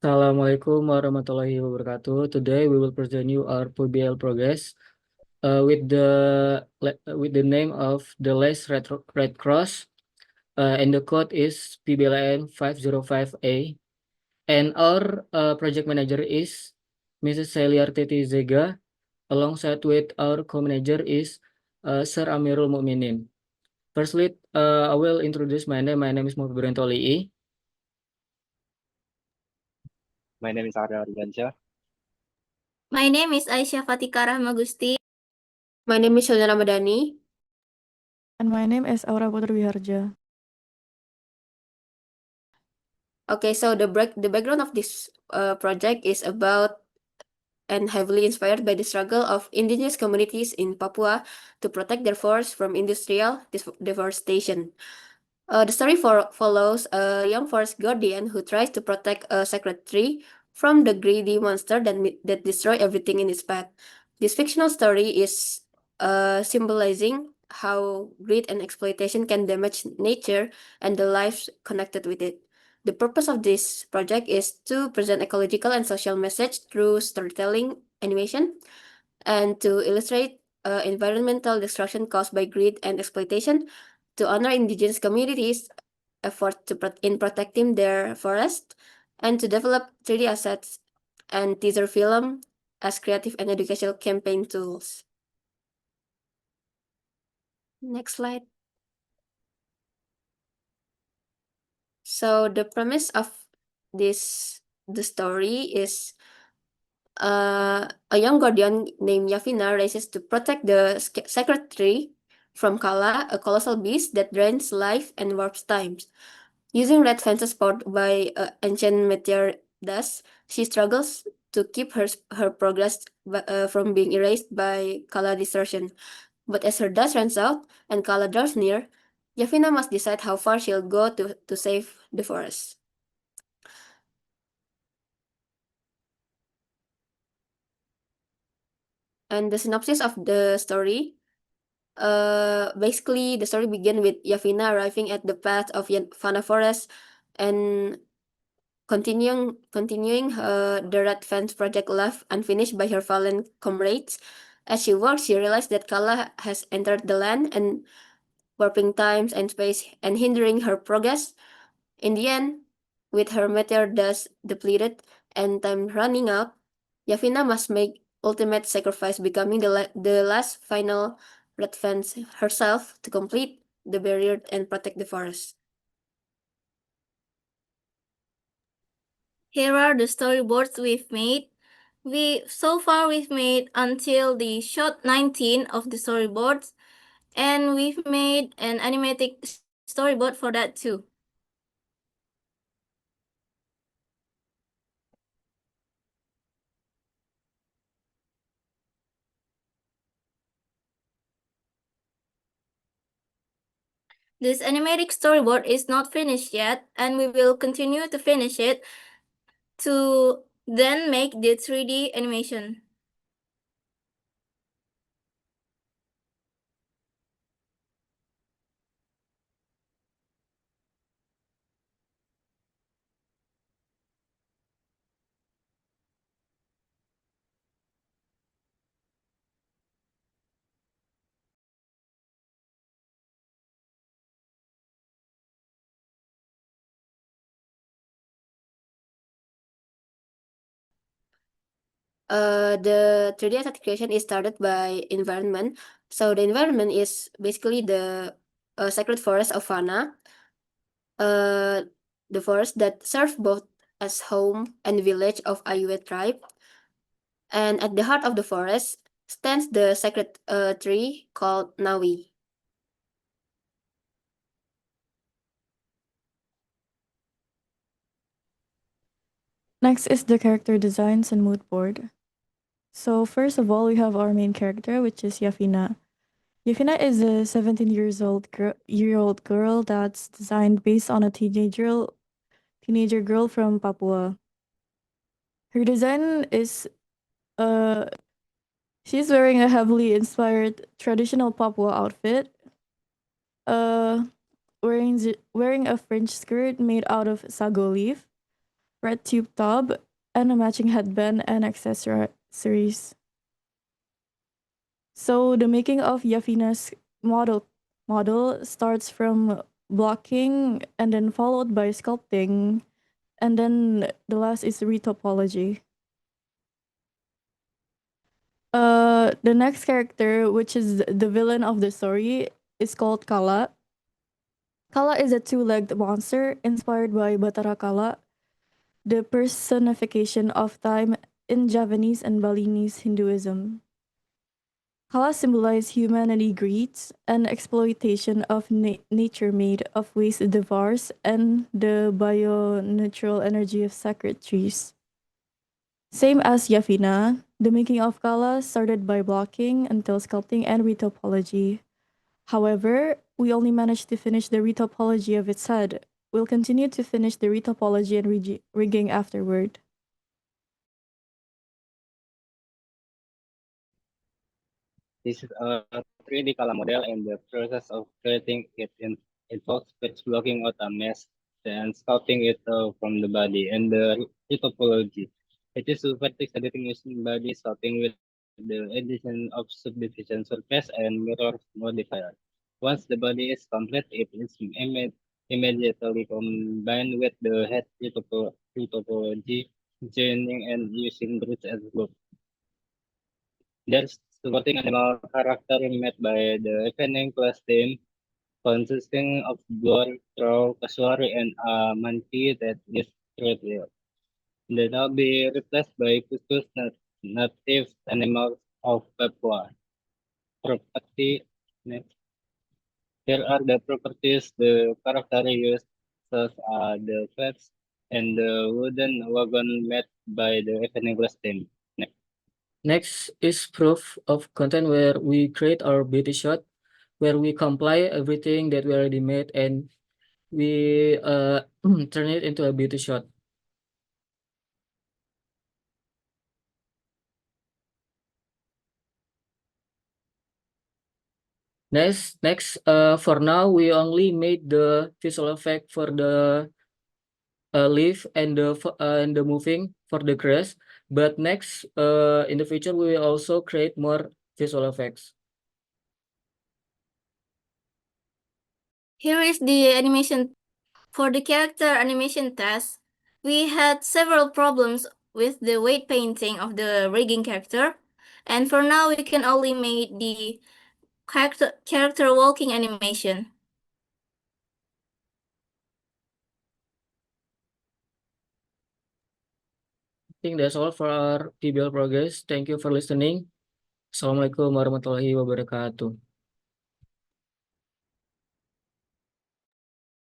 Assalamualaikum warahmatullahi wabarakatuh. Today we will present you our PBL progress with the name of the Less Red Cross, and the code is PBLN 505A. And our project manager is Mrs. Selly Artaty Zega, alongside with our co-manager is Sir Amirul Mukminin. Firstly, I will introduce my name. My name is Moh Pebriyanto Olii. My name is Ariel Ardansyah. My name is Aisyah Fatika Rahmagusti. My name is Shelina Ramadhani. And my name is Putri Wiharja. Okay, so the background of this project is about and heavily inspired by the struggle of indigenous communities in Papua to protect their forests from industrial deforestation. The story follows a young forest guardian who tries to protect a sacred tree from the greedy monster that destroy everything in its path. This fictional story is symbolizing how greed and exploitation can damage nature and the lives connected with it. The purpose of this project is to present ecological and social message through storytelling, animation, and to illustrate environmental destruction caused by greed and exploitation, to honor indigenous communities' effort in protecting their forest, and to develop 3D assets and teaser film as creative and educational campaign tools. Next slide. So the premise of the story is a young guardian named Yavina races to protect the sacred tree from Kala, a colossal beast that drains life and warps times. Using red fences powered by ancient meteor dust, she struggles to keep her progress from being erased by Kala distortion. But as her dust runs out and Kala draws near, Yavina must decide how far she'll go to save the forest. And the synopsis of the story, basically the story begins with Yavina arriving at the path of Fana Forest and continuing the Red Fence project left unfinished by her fallen comrades. As she works, she realizes that Kala has entered the land and warping times and space and hindering her progress. In the end, with her meteor dust depleted and time running out, Yavina must make ultimate sacrifice, becoming the last final Red Fence herself to complete the barrier and protect the forest. Here are the storyboards we've made. So far we've made until the shot 19 of the storyboards, and we've made an animatic storyboard for that too. This animatic storyboard is not finished yet, and we will continue to finish it to then make the 3D animation. The 3D asset creation is started by environment. So the environment is basically the sacred forest of Fana, the forest that serves both as home and village of Ayue tribe. And at the heart of the forest stands the sacred tree called Nawi. Next is the character designs and mood board. So first of all, we have our main character, which is Yafina. Yafina is a 17-year-old girl that's designed based on a teenager girl from Papua. Her design is she's wearing a heavily inspired traditional Papua outfit. Wearing a French skirt made out of sago leaf, red tube top, and a matching headband and accessories. So the making of Yafina's model starts from blocking and then followed by sculpting, and then the last is retopology. The next character, which is the villain of the story, is called Kala. Kala is a two-legged monster inspired by Batara Kala, the personification of time in Javanese and Balinese Hinduism. Kala symbolize humanity greeds and exploitation of nature made of waste devours and the bio-neutral energy of sacred trees. Same as Yafina, the making of Kala started by blocking until sculpting and retopology. However, we only managed to finish the retopology of its head. We'll continue to finish the retopology and rigging afterward. This is a 3D color model, and the process of creating it involves first blocking out a mesh, then sculpting it from the body, and the topology. It is supertext editing using body sculpting with the addition of subdivision surface and mirror modifier. Once the body is complete, it is immediately combined with the head topology, joining and using bridge as glue. There's supporting animal character made by the evening class team, consisting of boar, crow, casuary, and a monkey that is treated. They now be replaced by Putus native animals of Papua. Property. Next. Here are the properties the character used, such as the flaps and the wooden wagon made by the evening class team. Next. Next is proof of content, where we create our beauty shot, where we compile everything that we already made and we turn it into a beauty shot. Next, for now we only made the visual effect for the leaf and the moving for the grass. But next, in the future, we will also create more visual effects. Here is the animation. For the character animation test, we had several problems with the weight painting of the rigging character, and for now we can only make the character walking animation. I think that's all for our PBL progress. Thank you for listening. Assalamualaikum warahmatullahi wabarakatuh.